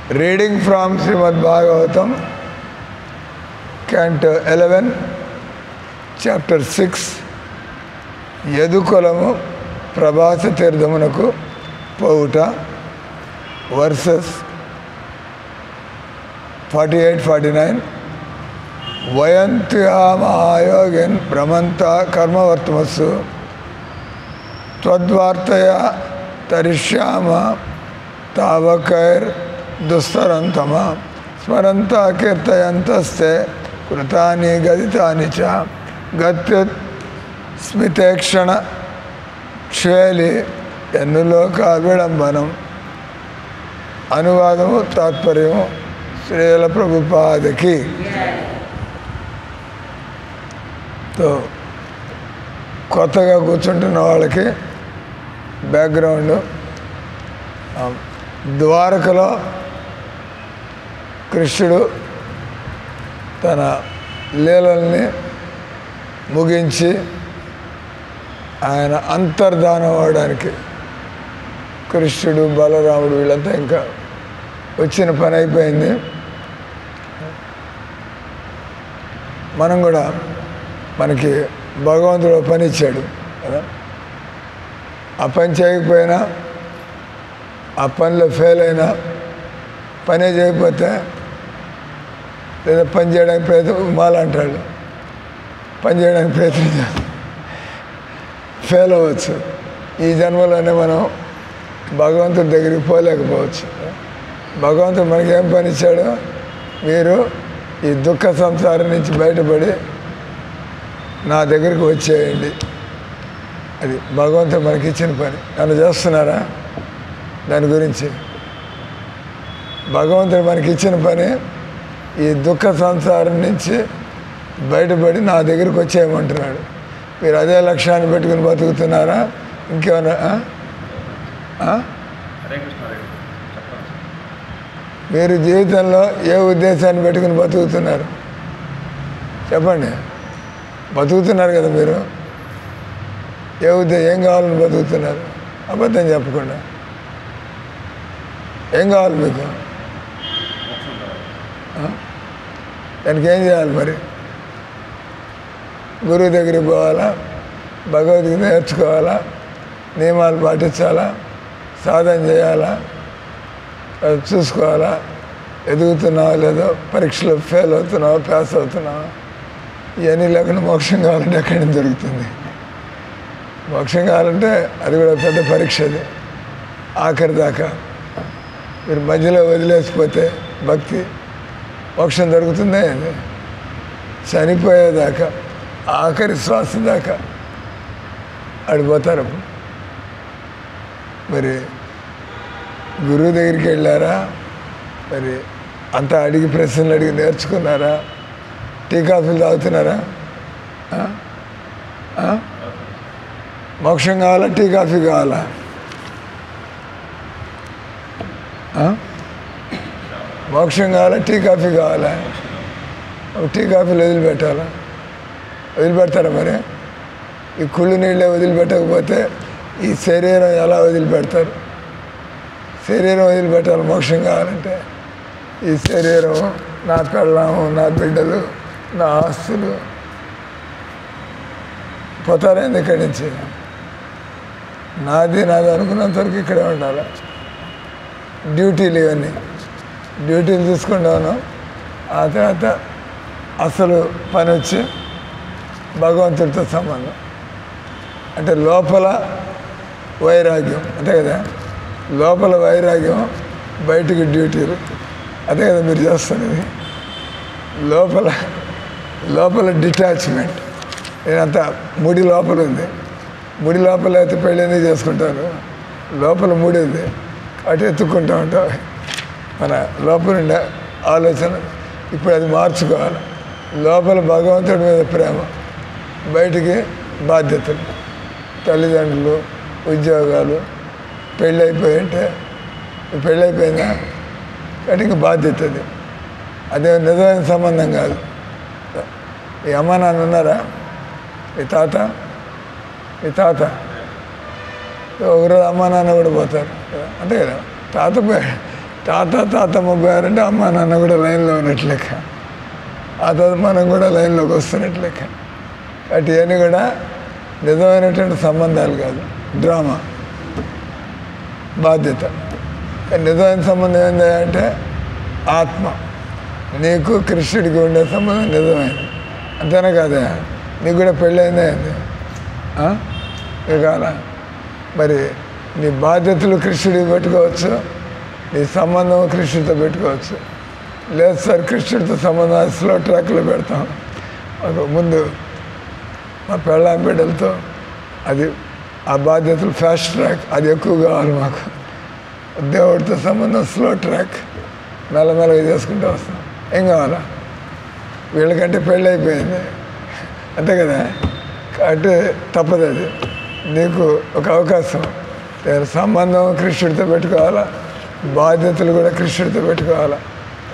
Reading from Srimad Bhagavatam, Canto 11, Chapter 6, Yadukalamu Prabhasa Tirthamunaku Pouta, verses 48-49. Vayantya Mahayogen Brahmanta Karma Vartamasu Twadvartaya Tarishyama Tavakair Dustarantama Smaranta Kirtayantaste Krutani Gaditani Cha Gatyat Smitekshana Shveli Yanuloka Vidambanam Anuvadamu Tatparyamu Srila Prabhupada तो కొత్తగా కూర్చుంటున్న వాళ్ళకి background ద్వారకలో కృష్ణుడు తన లీలల్ని ముగించి ఆయన అంతర్ధానం అవడానికి కృష్ణుడు బలరాముడు వీళ్ళంతా ఇంకా వచ్చిన పని అయిపోయింది. మనం కూడా మనకి భగవంతుడు పని ఇచ్చాడు కదా, ఆ పని చేయకపోయినా ఆ పనిలో ఫెయిల్ అయినా పనే చేయకపోతే లేదా పని చేయడానికి ప్రయత్నం మాలంటాడు పని చేయడానికి ప్రయత్నం ఫెయిల్ అవ్వచ్చు. ఈ జన్మలోనే మనం భగవంతుడి దగ్గరికి పోలేకపోవచ్చు. భగవంతుడు మనకి ఏం పని ఇచ్చాడు, మీరు ఈ దుఃఖ సంసారం నుంచి బయటపడి నా దగ్గరికి వచ్చేయండి. అది భగవంతుడు మనకి ఇచ్చిన పని. నన్ను చేస్తున్నారా దాని గురించి? భగవంతుడు మనకి ఇచ్చిన పని ఈ దుఃఖ సంసారం నుంచి బయటపడి నా దగ్గరికి వచ్చేయమంటున్నాడు. మీరు అదే లక్ష్యాన్ని పెట్టుకుని బతుకుతున్నారా ఇంకేమన్నా? మీరు జీవితంలో ఏ ఉద్దేశాన్ని పెట్టుకుని బతుకుతున్నారు చెప్పండి. బతుకుతున్నారు కదా మీరు, ఏం కావాలని బతుకుతున్నారు? అబద్ధం చెప్పకుండా ఏం కావాలి మీకు? దానికి ఏం చేయాలి మరి? గురువు దగ్గరికి పోవాలా, భగవద్గీత నేర్చుకోవాలా, నియమాలు పాటించాలా, సాధన చేయాలా, చూసుకోవాలా, ఎదుగుతున్నావా లేదో, పరీక్షలో ఫెయిల్ అవుతున్నావా పాస్ అవుతున్నావా. ఇవన్నీ లేకుండా మోక్షం కావాలంటే ఎక్కడి నుంచి దొరుకుతుంది? మోక్షం కావాలంటే అది కూడా పెద్ద పరీక్ష. అది ఆఖరి దాకా మీరు మధ్యలో వదిలేసిపోతే భక్తి మోక్షం దొరుకుతుందే. అది చనిపోయేదాకా ఆఖరి శ్వాస దాకా అడిపోతారు. మరి గురువు దగ్గరికి వెళ్ళారా? మరి అంతా అడిగి ప్రశ్నలు అడిగి నేర్చుకున్నారా? టీ కాఫీలు తాగుతున్నారా? మోక్షం కావాలా టీ కాఫీ కావాలా? మోక్షం కావాలా టీ కాఫీ కావాలా? టీ కాఫీలు వదిలిపెట్టాలా? వదిలిపెడతారా? మరి ఈ కుళ్ళు నీళ్ళే వదిలిపెట్టకపోతే ఈ శరీరం ఎలా వదిలిపెడతారు? శరీరం వదిలిపెట్టాలి మోక్షం కావాలంటే. ఈ శరీరం, నా పెళ్ళాము, నా బిడ్డలు, నా ఆస్తులు పోతారైంది ఇక్కడి నుంచి. నాది అనుకున్నంతవరకు ఇక్కడే ఉండాలి. డ్యూటీలు ఇవన్నీ డ్యూటీలు తీసుకుంటాను. ఆ తర్వాత అసలు పని వచ్చి భగవంతుడితో సంబంధం. అంటే లోపల వైరాగ్యం, అంతే కదా. లోపల వైరాగ్యం, బయటికి డ్యూటీలు, అదే కదా మీరు చేస్తున్నది. లోపల డిటాచ్మెంట్. నేనంతా ముడి లోపల ఉంది. ముడి లోపల అయితే పెళ్ళి ఎందుకు చేసుకుంటాను? లోపల ముడి ఉంది, అటు ఎత్తుక్కుంటూ ఉంటాం. మన లోపల ఉండే ఆలోచన ఇప్పుడు అది మార్చుకోవాలి. లోపల భగవంతుడి మీద ప్రేమ, బయటికి బాధ్యతలు, తల్లిదండ్రులు, ఉద్యోగాలు, పెళ్ళి అయిపోయింటే పెళ్ళి అయిపోయిందా అంటే ఇంక బాధ్యత. అది అదే నిజమైన సంబంధం కాదు. ఈ అమ్మ నాన్న ఉన్నారా? ఈ తాత ఒకరోజు అమ్మ నాన్న కూడా పోతారు, అంతే కదా. తాత తాతమ్మ పోయారంటే అమ్మ నాన్న కూడా లైన్లో ఉన్నట్లు లెక్క. ఆ తర్వాత మనం కూడా లైన్లోకి వస్తున్నట్లు లెక్క. కాబట్టి ఇవన్నీ కూడా నిజమైనటువంటి సంబంధాలు కాదు, డ్రామా, బాధ్యత. నిజమైన సంబంధం ఏంటి అంటే ఆత్మ, నీకు కృష్ణుడికి ఉండే సంబంధం నిజమైనది. అంతేనా కాదా? నీకు కూడా పెళ్ళైందే అయింది కాదా? మరి నీ బాధ్యతలు కృష్ణుడికి పెట్టుకోవచ్చు, నీ సంబంధం కృష్ణుడితో పెట్టుకోవచ్చు. లేదు సార్ కృష్ణుడితో సంబంధం స్లో ట్రాక్లో పెడతాం, ముందు మా పెళ్ళాం బిడ్డలతో అది ఆ బాధ్యతలు ఫాస్ట్ ట్రాక్, అది ఎక్కువ కావాలి మాకు. దేవుడితో సంబంధం స్లో ట్రాక్, మెల్లమెల్లగా చేసుకుంటూ వస్తాం. ఏం కావాలా? వీళ్ళకంటే పెళ్ళి అయిపోయింది అంతే కదా. కాబట్టి తప్పదు, అది నీకు ఒక అవకాశం. సంబంధం కృష్ణుడితో పెట్టుకోవాలా, బాధ్యతలు కూడా కృష్ణుడితో పెట్టుకోవాలా.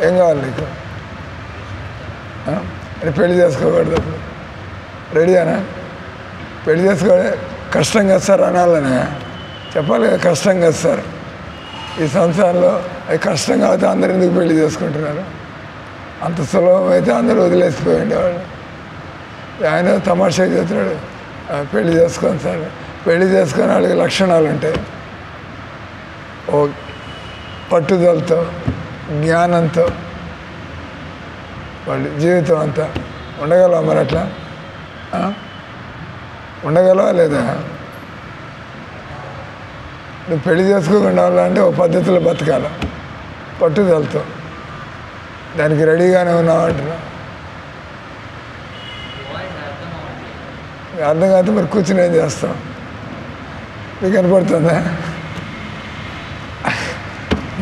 ఏం కావాలి నీకు? అని పెళ్లి చేసుకోకూడదు. అప్పుడు రెడీయానా? పెళ్లి చేసుకోవాలి. కష్టం కదా సార్ అనాలనే చెప్పాలి కదా, కష్టం కదా సార్. ఈ సంసారంలో అది కష్టం కాబట్టి అందరు ఎందుకు పెళ్లి చేసుకుంటున్నారు? అంత సులభం అయితే అందరూ వదిలేసిపోయి ఉండేవాళ్ళు. ఆయన తమాషా చేస్తున్నాడు, పెళ్లి చేసుకొని సార్. పెళ్లి చేసుకొని వాళ్ళకి లక్షణాలు ఉంటాయి, ఓ పట్టుదలతో జ్ఞానంతో వాళ్ళు జీవితం అంతా ఉండగలవా? మరి అట్లా ఉండగలవా లేదా? నువ్వు పెళ్లి చేసుకోకుండా ఉండాలంటే ఒక పద్ధతిలో బతకాల, పట్టుదలతో. దానికి రెడీగానే ఉన్నావు అంటున్నా. అర్థం కాదు మరి కూర్చుని ఏం చేస్తాం? మీకు కనపడుతుందా?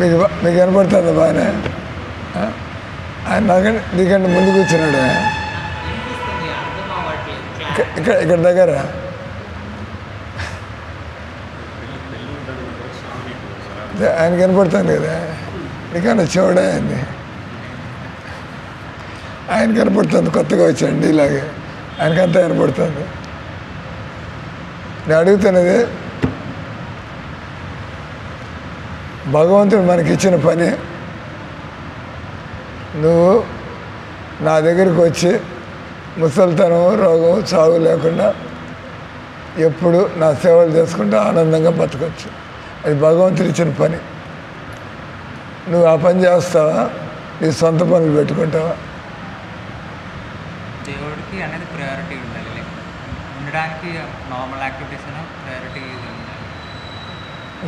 మీకు కనపడుతుందా బాగానే? ఆయన నాకంటే నీకంటే ముందు కూర్చున్నాడు ఇక్కడ దగ్గర. ఆయన కనపడుతుంది కదా, నీకన్నా చూడే అయింది. ఆయన కనపడుతుంది, కొత్తగా వచ్చాండి ఇలాగే, ఆయనకంతా కనపడుతుంది. నేను అడుగుతున్నది, భగవంతుడు మనకిచ్చిన పని, నువ్వు నా దగ్గరికి వచ్చి ముసలితనం, రోగం, చావు లేకుండా ఎప్పుడు నా సేవలు చేసుకుంటూ ఆనందంగా బతకొచ్చు. అది భగవంతుడు ఇచ్చిన పని. నువ్వు ఆ పని చేస్తావా? నీ సొంత పనులు పెట్టుకుంటావా? దేవుడికి అనేది ప్రయారిటీ ఉండాలి. లైక్ ఉండడానికి నార్మల్ యాక్టివిటీస్ అయినా ప్రయారిటీ ఉండాలి.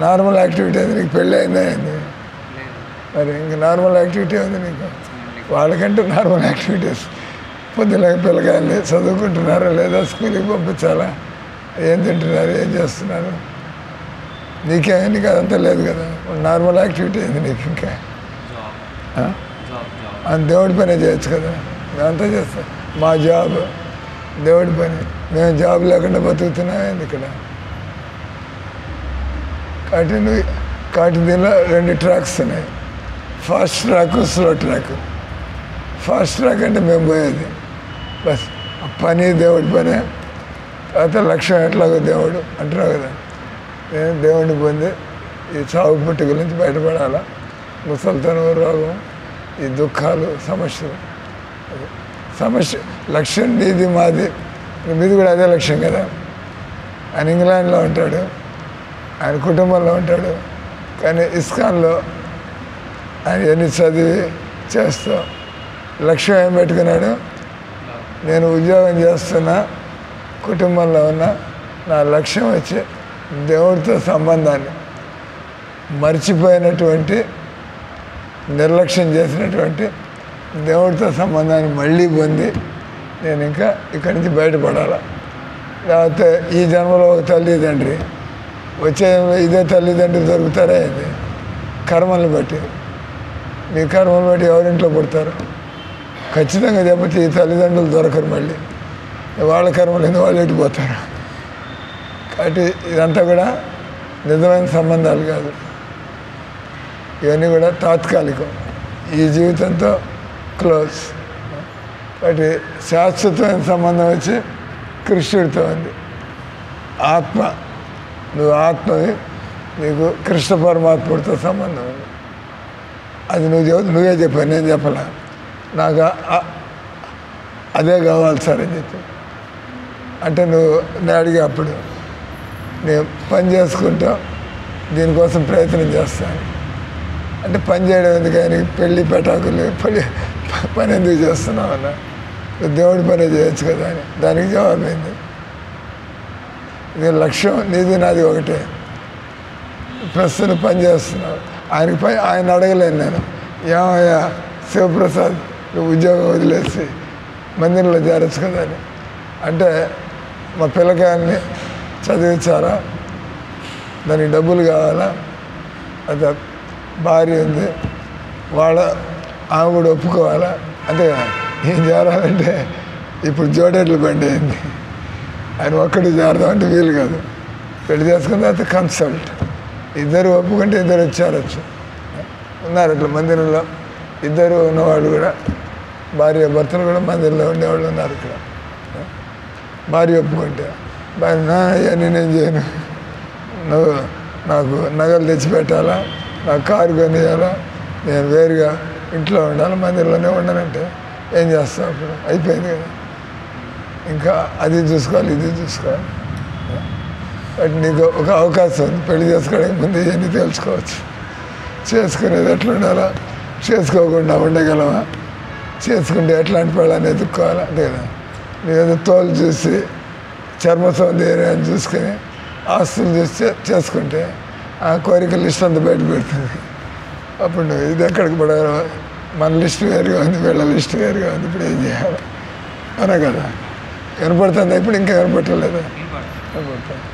నార్మల్ యాక్టివిటీ అది నీకు పెళ్ళి అయిందా అయింది? మరి ఇంక నార్మల్ యాక్టివిటీ ఉంది నీకు? వాళ్ళకంటే నార్మల్ యాక్టివిటీస్. పొద్దున పిల్లకాయలు చదువుకుంటున్నారా లేదా, స్కూల్కి పంపించాలా, ఏం తింటున్నారు, ఏం చేస్తున్నారు, నీకు అదంతా లేదు కదా. నార్మల్ యాక్టివిటీ అయింది నీకు. ఇంకా దేవుడి పనే చేయొచ్చు కదా. మేమంతా చేస్తాం, మా జాబ్ దేవుడి పని. మేము జాబ్ లేకుండా బతుకుతున్నాం ఇక్కడ. కాబట్టి దీనిలో 2 ట్రాక్స్ ఉన్నాయి, fast track, slow track. Fast track అంటే మేము పోయేది బస్ పని, దేవుడి పని. తర్వాత లక్ష్యం ఎట్లాగో దేవుడు అంటున్నావు కదా. నేను దేవుడిని పొంది ఈ చావు పుట్టి గురించి బయటపడాలా, ముసలితనం, రోగం, ఈ దుఃఖాలు, సమస్యలు. లక్ష్యం నీది, మాది. మీది కూడా అదే లక్ష్యం కదా. ఆయన ఇంగ్లాండ్లో ఉంటాడు, ఆయన కుటుంబంలో ఉంటాడు, కానీ ఇస్కాన్లో ఆయన ఎన్ని చదివి చేస్తూ లక్ష్యం ఏం పెట్టుకున్నాడు? నేను ఉద్యోగం చేస్తున్నా, కుటుంబంలో ఉన్న నా లక్ష్యం వచ్చి దేవుడితో సంబంధాన్ని మర్చిపోయినటువంటి, నిర్లక్ష్యం చేసినటువంటి దేవుడితో సంబంధాన్ని మళ్ళీ పొంది నేను ఇంకా ఇక్కడి నుంచి బయటపడాలి. లేకపోతే ఈ జన్మలో ఒక తల్లిదండ్రి, వచ్చే ఇదే తల్లిదండ్రులు దొరుకుతారా? ఇది కర్మలను బట్టి. మీ కర్మలు బట్టి ఎవరింట్లో పుడతారు? ఖచ్చితంగా చెప్పచ్చు ఈ తల్లిదండ్రులు దొరకరు. మళ్ళీ వాళ్ళ కర్మలు ఎందుకు వాళ్ళు ఎట్టిపోతారు. కాబట్టి ఇదంతా కూడా నిజమైన సంబంధాలు కాదు, ఇవన్నీ కూడా తాత్కాలికం, ఈ జీవితంతో క్లోజ్. కాబట్టి శాశ్వతమైన సంబంధం వచ్చి కృష్ణుడితో ఉంది. ఆత్మ, నువ్వు ఆత్మవి, నీకు కృష్ణ పరమాత్ముడితో సంబంధం ఉంది. అది నువ్వే చెప్పావు, నేను చెప్పాలా. నాకు అదే కావాలి సార్ అని చెప్పి అంటే నేను అడిగా అప్పుడు నేను పని చేసుకుంటా దీనికోసం ప్రయత్నం చేస్తాను అంటే పని చేయడం ఎందుకు కానీ పెళ్ళి పెటాకులు పని ఎందుకు చేస్తున్నావు అన్న, దేవుడి పని చేయొచ్చు కదా అని. దానికి జవాబైంది, ఇది లక్ష్యం నీది నాది ఒకటే, ప్రస్తుతం పని చేస్తున్నావు. ఆయన అడగలేను నేను, ఏమయ్యా శివప్రసాద్ నువ్వు ఉద్యోగం వదిలేసి మందిరంలో చేరచ్చు కదా అని. అంటే మా పిల్లకాయల్ని చదివించాలా, దానికి డబ్బులు కావాలా, అది భార్య ఉంది ఆమె కూడా ఒప్పుకోవాలా. అంతే ఏం చేరాలంటే ఇప్పుడు జోడేట్లు బండి అయింది, ఆయన ఒక్కడు చేరదామంటే వీలు కాదు. పెళ్లి చేసుకున్న తర్వాత కన్సల్ట్, ఇద్దరు ఒప్పుకుంటే ఇద్దరు చేరచ్చు. ఉన్నారు ఇట్లా మందిరంలో ఇద్దరు ఉన్నవాళ్ళు కూడా, భార్య భర్తలు కూడా మందిరంలో ఉండేవాళ్ళు ఉన్నారు ఇక్కడ. భార్య ఒప్పుకుంటే భార్య నేనేం చేయను, నువ్వు నాకు నగలు తెచ్చిపెట్టాలా, నాకు కారు కొనియాలా, నేను వేరుగా ఇంట్లో ఉండాలి మందిరంలోనే ఉండనంటే ఏం చేస్తావు? అప్పుడు అయిపోయింది కదా, ఇంకా అది చూసుకోవాలి ఇది చూసుకోవాలి. బట్ నీకు ఒక అవకాశం ఉంది, పెళ్లి చేసుకోవడానికి ముందు ఇవన్నీ తెలుసుకోవచ్చు. చేసుకునేది ఎట్లా ఉండాలా, చేసుకోకుండా ఉండగలవా, చేసుకుంటే ఎట్లాంటి పెళ్ళాన్ని ఎదుర్కోవాలా. అంతే కదా, నువ్వేదో తోలు చూసి చర్మ సౌందర్యాన్ని చూసుకొని ఆస్తులు చూసి చేసుకుంటే ఆ కోరిక లిస్ట్ అంతా బయట పెడుతుంది. అప్పుడు నువ్వు ఇది ఎక్కడికి పడగలవా, మన లిస్ట్ వేరుగా ఉంది, వీళ్ళ లిస్ట్ వేరుగా ఉంది, ఇప్పుడు ఏం చేయాలి అనే కదా. కనపడుతుంది ఇప్పుడు, ఇంకా కనపట్టలేదా? కనపడుతుంది.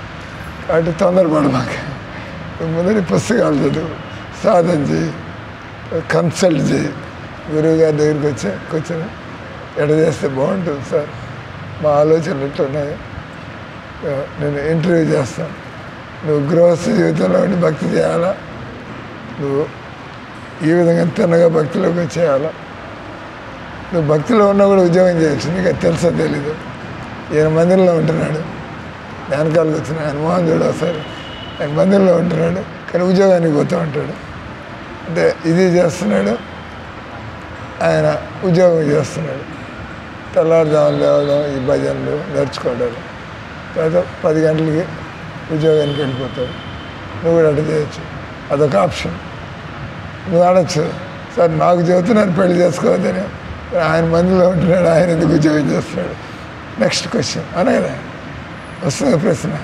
కాబట్టి తొందరపడు మాకు, ముందరి పుస్తకాలు చదువు, సాధన చేయి, కన్సల్ట్ చేయి, గురువు గారి దగ్గరికి కూర్చొని ఎడ చేస్తే బాగుంటుంది సార్, మా ఆలోచనలు ఇట్లున్నాయి, నేను ఇంటర్వ్యూ చేస్తాను, నువ్వు గృహస్థ జీవితంలో ఉండి భక్తి చేయాలా, నువ్వు ఈ విధంగా తిన్నగా భక్తిలోకి చేయాలా, నువ్వు భక్తిలో ఉన్నా కూడా ఉద్యోగం చేయొచ్చు, నీకు అది తెలుసో తెలీదు. ఈయన మందిరంలో ఉంటున్నాడు, వెనకాలకు వచ్చిన ఆయన మోహన్ చూడ ఒకసారి, ఆయన మందిరంలో ఉంటున్నాడు కానీ ఉద్యోగానికి పోతూ ఉంటాడు. అంటే ఇది చేస్తున్నాడు, ఆయన ఉద్యోగం చేస్తున్నాడు, తెల్లారుజాములు లేవడం, ఈ భజనలు నేర్చుకోవడాలు, తర్వాత 10 గంటలకి ఉద్యోగానికి వెళ్ళిపోతాడు. నువ్వు కూడా అట్లా చేయొచ్చు, అదొక ఆప్షన్. నువ్వు ఆడచ్చు, సార్ నాకు చెబుతున్నాను పెళ్లి చేసుకోవద్దని, ఆయన మందిలో ఉంటున్నాడు, ఆయన ఎందుకు ఉద్యోగం చేస్తున్నాడు, నెక్స్ట్ క్వశ్చన్ అనే కదా వస్తుంది ప్రశ్న.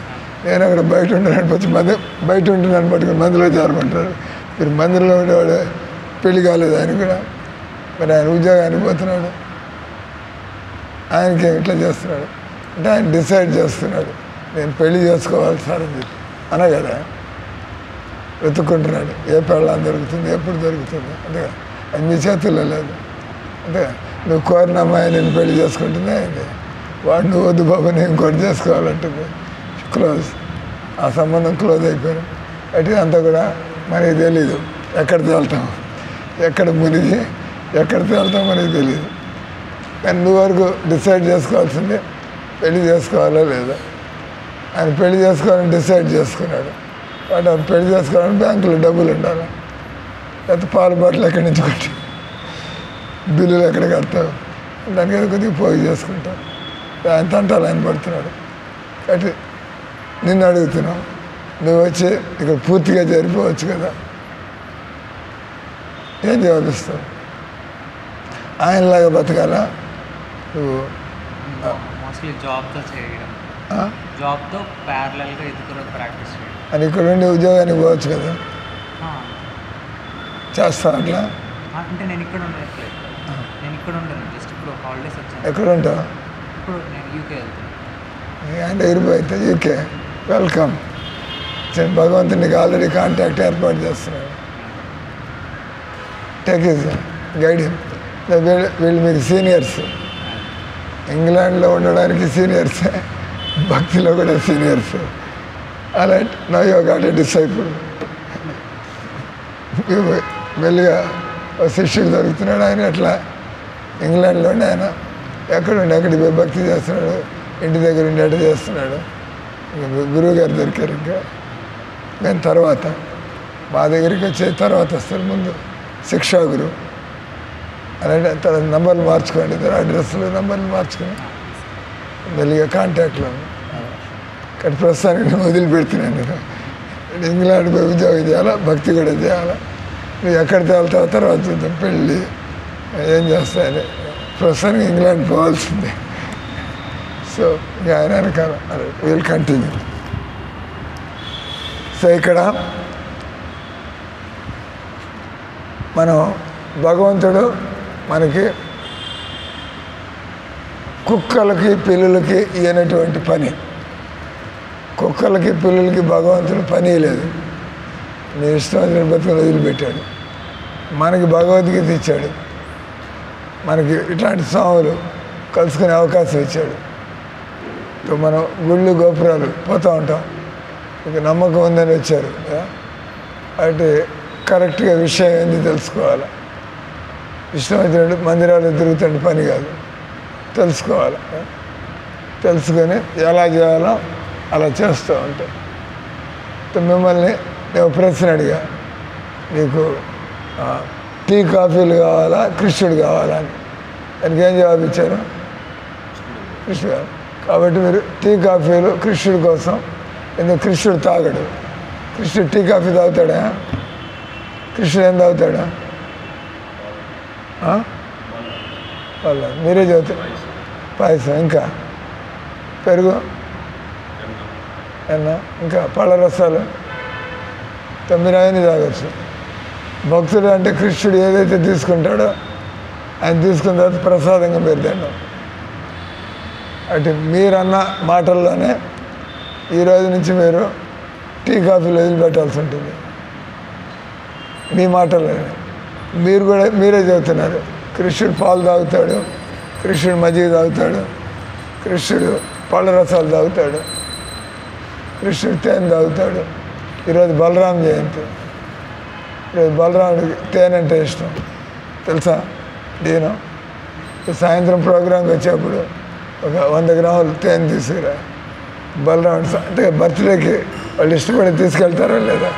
నేను అక్కడ బయట ఉంటున్నాను బయట ఉంటున్నాను పట్టుకుని మందిలో చేరమంటారు. మీరు మందిరంలో ఉండేవాడు పెళ్లి కాలేదు ఆయన కూడా, మరి ఆయన ఉద్యోగానికి పోతున్నాడు, ఆయనకి ఇట్లా చేస్తున్నాడు అంటే ఆయన డిసైడ్ చేస్తున్నాడు నేను పెళ్లి చేసుకోవాలి సార్ అని చెప్పి అనే కదా వెతుక్కుంటున్నాడు. ఏ పెళ్ళం దొరుకుతుంది, ఎప్పుడు దొరుకుతుంది, అంతే అది మీ చేతుల్లో లేదు. అంతే నువ్వు కోరిన అమ్మాయి నేను పెళ్లి చేసుకుంటున్నా అయింది, వాడు నువ్వు వద్దు బాబు నేను ఇంకోటి చేసుకోవాలంటుంది, క్లోజ్, ఆ సంబంధం క్లోజ్ అయిపోయింది. అంటే అంతా కూడా మనకి తెలీదు, ఎక్కడ తేలుతాం, ఎక్కడ మునిగి ఎక్కడ తేలుతాం మనకి తెలియదు. కానీ నువ్వు వరకు డిసైడ్ చేసుకోవాల్సిందే పెళ్లి చేసుకోవాలో లేదా. ఆయన పెళ్లి చేసుకోవాలని డిసైడ్ చేసుకున్నాడు, వాడు పెళ్లి చేసుకోవాలని బ్యాంకులో డబ్బులు ఉండాలి, లేకపోతే పాలు బాటలు ఎక్కడి నుంచి కొట్టి బిల్లులు ఎక్కడ కడతావు, దానికి ఏదో కొద్దిగా పోయి చేసుకుంటావు. ఆయన తంటాలు ఆయన పడుతున్నాడు. కాబట్టి నిన్ను అడుగుతున్నావు, నువ్వు వచ్చి ఇక్కడ పూర్తిగా జరిపోవచ్చు కదా, ఏం జవాబిస్తావు? ఆయనలాగా బతకాలా నువ్వు? మోస్ట్లీ జాబ్తో చేయడం, జాబ్తో ప్యారలల్గా ఎదుగులో ప్రాక్టీస్ చేయడం. అని ఇక్కడ ఉండి ఉద్యోగానికి పోవచ్చు కదా, చేస్తావు అట్లా? అంటే నేను ఇక్కడ ఉండట్లేదు, నేను ఇక్కడ ఉండను, జస్ట్ ఇప్పుడు హాలిడేస్ వచ్చాను. ఎక్కడ ఉంటావు? ఇప్పుడు నేను యూకే వెళ్తాను. అంటే ఇరిపోతే యూకే వెల్కమ్. భగవంతుడు నీకు ఆల్రెడీ కాంటాక్ట్ ఏర్పాటు చేస్తున్నాడు. Take is guiding. వీళ్ళు మీకు సీనియర్స్, ఇంగ్లాండ్లో ఉండడానికి సీనియర్స్, భక్తిలో కూడా సీనియర్స్. అలా no you got a disciple. మెల్లిగా శిష్యుడు దొరుకుతున్నాడు. ఆయన ఎట్లా ఇంగ్లాండ్లోనే ఆయన ఎక్కడుండి అక్కడికి పోయి భక్తి చేస్తున్నాడు, ఇంటి దగ్గర ఉండి అట్లా చేస్తున్నాడు. గురువు గారు దొరికారు. ఇంకా మేము తర్వాత మా దగ్గరికి వచ్చే తర్వాత వస్తారు, ముందు శిక్షాగురు అలాంటి తర్వాత నంబర్లు మార్చుకోండి, ఇద్దరు అడ్రస్లు నంబర్లు మార్చుకొని మెల్లిగా కాంటాక్ట్లో కానీ ప్రస్తుతానికి నేను వదిలిపెడుతున్నాను. నేను ఇంగ్లాండ్ పోయి ఉద్యోగం చేయాలా, భక్తి కూడా చేయాలా, నువ్వు ఎక్కడ తేలుతావు తర్వాత చూద్దాం, పెళ్ళి ఏం చేస్తాయని. ప్రస్తుతానికి ఇంగ్లాండ్ పోవాల్సిందే. సో ఇంకా ఆయన వెనకాల విల్ కంటిన్యూ. సో ఇక్కడ మనం భగవంతుడు మనకి కుక్కలకి పిల్లులకి ఇవ్వనటువంటి పని, కుక్కలకి పిల్లులకి భగవంతుడు పని లేదు. నీ ఇష్టం వచ్చిన బతుకులు వదిలిపెట్టాడు. మనకి భగవద్గీత ఇచ్చాడు, మనకి ఇట్లాంటి స్వాములు కలుసుకునే అవకాశం ఇచ్చాడు. మనం గుళ్ళు గోపురాలు పోతూ ఉంటాం, ఇక నమ్మకం ఉందని వచ్చారు అంటే కరెక్ట్గా విషయం ఏంది తెలుసుకోవాలి. ఇష్టం వచ్చినట్టు మందిరాలు తిరుగుతుంటే పని కాదు, తెలుసుకోవాలి. తెలుసుకొని ఎలా చేయాలో అలా చేస్తూ ఉంటాం. మిమ్మల్ని నేను ప్రశ్న అడిగా, నీకు టీ కాఫీలు కావాలా కృష్ణుడు కావాలా అని. దానికి ఏం జవాబు ఇచ్చారు? కృష్ణుడు. కాబట్టి మీరు టీ కాఫీలు కృష్ణుడి కోసం, ఎందుకు కృష్ణుడు తాగడు. కృష్ణుడు టీ కాఫీ తాగుతాడా? కృష్ణుడు ఏం తాగుతాడా? వాళ్ళ మీరే చదువుతారు. పాయసం, ఇంకా పెరుగు, ఎన్న, ఇంకా పళ్ళ రసాలు, మీరు అవన్నీ తాగొచ్చు. భక్తుడు అంటే కృష్ణుడు ఏదైతే తీసుకుంటాడో ఆయన తీసుకున్న తర్వాత ప్రసాదంగా పెడతాడు. అంటే మీరన్న మాటల్లోనే ఈరోజు నుంచి మీరు టీ కాఫీలు వదిలిపెట్టాల్సి ఉంటుంది. మీ మాటల్లోనే మీరు కూడా మీరే చెబుతున్నారు. కృష్ణుడు పాలు తాగుతాడు, కృష్ణుడు మజ్జిగ తాగుతాడు, కృష్ణుడు పళ్ళ రసాలు తాగుతాడు, కృష్ణుడు తేనె తాగుతాడు. ఈరోజు బలరాం జయంతి. ఈరోజు బలరాముడికి తేనె అంటే ఇష్టం తెలుసా? నేను సాయంత్రం ప్రోగ్రాంకి వచ్చేప్పుడు ఒక 100 గ్రాములు తేనె తీసుకురా. బలరాముడు అంటే బర్త్డేకి వాళ్ళు ఇష్టపడి తీసుకెళ్తారా లేదా?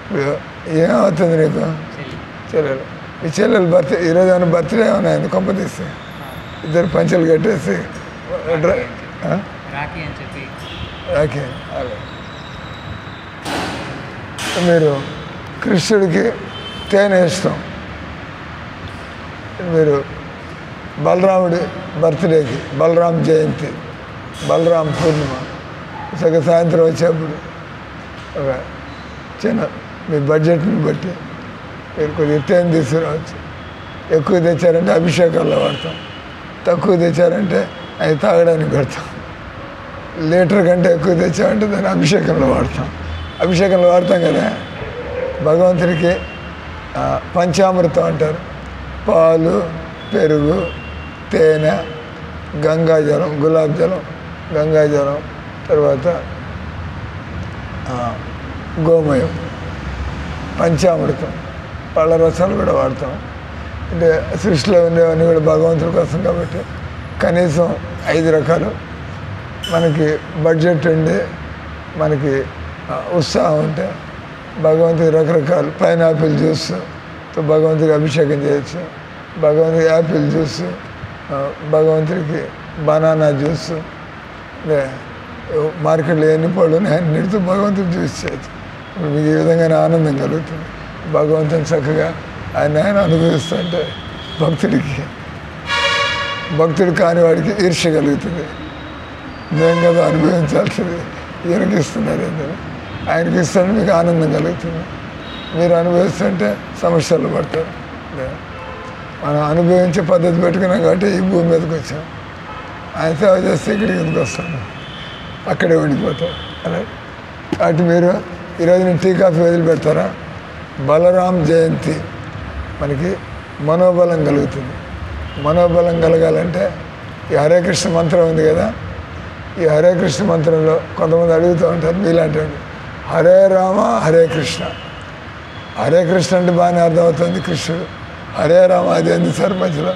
ఇప్పుడు ఏమవుతుంది నీకు? చెల్లెలు, ఈ చెల్లెలు బర్త్డే ఈరోజు ఏమైనా బర్త్డే ఏమైనా ఆయన కొంప తీస్తే ఇద్దరు పంచలు కట్టేసి రాఖీ అలా మీరు కృష్ణుడికి తేనె ఇష్టం. మీరు బలరాముడి బర్త్డేకి, బలరాం జయంతి, బలరాం పూర్ణిమ సాయంత్రం వచ్చేప్పుడు ఒక చిన్న మీ బడ్జెట్ని బట్టి మీరు కొద్దిగా తేనె తీసుకురావచ్చు. ఎక్కువ తెచ్చారంటే అభిషేకాల్లో వాడతాం, తక్కువ తెచ్చారంటే అవి తాగడానికి పెడతాం. లీటర్ కంటే ఎక్కువ తెచ్చామంటే దాన్ని అభిషేకంలో వాడతాం. అభిషేకంలో వాడతాం కదా. భగవంతుడికి పంచామృతం అంటారు. పాలు, పెరుగు, తేనె, గంగాజలం, గులాబ్ జలం, గంగాజలం, తర్వాత గోమయం, పంచామృతం, పళ్ళ రసాలు కూడా వాడతాం. అంటే సృష్టిలో ఉండేవన్నీ కూడా భగవంతుడి కోసం కాబట్టి కనీసం 5 రకాలు. మనకి బడ్జెట్ ఉండి మనకి ఉత్సాహం ఉంటే భగవంతుడికి రకరకాలు పైనాపిల్ జ్యూస్తో భగవంతుడికి అభిషేకం చేయొచ్చు. భగవంతుడికి యాపిల్ జ్యూస్, భగవంతుడికి బనానా జ్యూస్, మార్కెట్లో ఎన్ని పళ్ళు అన్నిటితో భగవంతుడికి జ్యూస్ చేయొచ్చు. ఇప్పుడు మీకు ఈ విధంగానే ఆనందం కలుగుతుంది. భగవంతుని చక్కగా ఆయన అనుభవిస్తుంటే భక్తుడు కాని వాడికి ఈర్ష్య కలుగుతుంది. మేము కదా అనుభవించాల్సింది, ఈయనకి ఇస్తున్నారు ఏంటని. ఆయనకి ఇస్తుంటే మీకు ఆనందం కలుగుతుంది. మీరు అనుభవిస్తుంటే సమస్యలు పడతారు. మనం అనుభవించే పద్ధతి పెట్టుకున్నాం కాబట్టి ఈ భూమి మీదకి వచ్చాం. ఆయన సేవ చేస్తే ఇక్కడికి ఎందుకు వస్తాను, అక్కడే ఉండిపోతాం. అలా కాబట్టి మీరు ఈరోజు నేను టీ కాఫీ వదిలిపెడతారా? బలరాం జయంతి మనకి మనోబలం కలుగుతుంది. మనోబలం కలగాలంటే ఈ హరే కృష్ణ మంత్రం ఉంది కదా, ఈ హరే కృష్ణ మంత్రంలో కొంతమంది అడుగుతూ ఉంటారు మీలాంటి వాళ్ళు, హరే రామ హరే కృష్ణ. హరే కృష్ణ అంటే బాగానే అర్థమవుతుంది కృష్ణుడు, హరే రామ అదేంది సార్ మధ్యలో?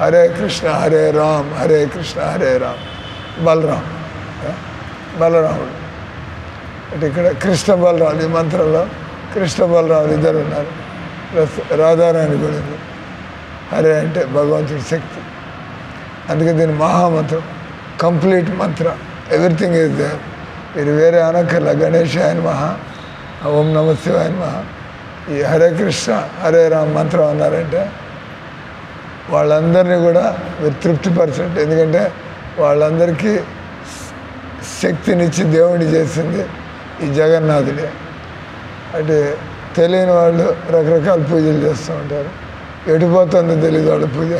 హరే కృష్ణ హరే రామ్, హరే కృష్ణ హరే రామ్. బలరాముడు అంటే ఇక్కడ కృష్ణ బలరాముడు. ఈ మంత్రంలో కృష్ణ బలరాముడు ఇద్దరు ఉన్నారు. ప్లస్ రాధారాణి కూడా ఉంది. హరే అంటే భగవంతుడి శక్తి. అందుకే దీని మహామంత్రం, complete Mantra, everything is there. మీరు వేరే అనక్కర్లా. గణేశాయన మహా, ఓం నమ శివాయ మహా, ఈ హరే కృష్ణ హరే రామ్ మంత్రం అన్నారంటే వాళ్ళందరినీ కూడా మీరు తృప్తిపరచండి. ఎందుకంటే వాళ్ళందరికీ శక్తినిచ్చి దేవుడిని చేసింది ఈ జగన్నాథుడే. అంటే తెలియని వాళ్ళు రకరకాల పూజలు చేస్తూ ఉంటారు. ఎటుపోతుందో తెలియదు వాళ్ళ పూజ.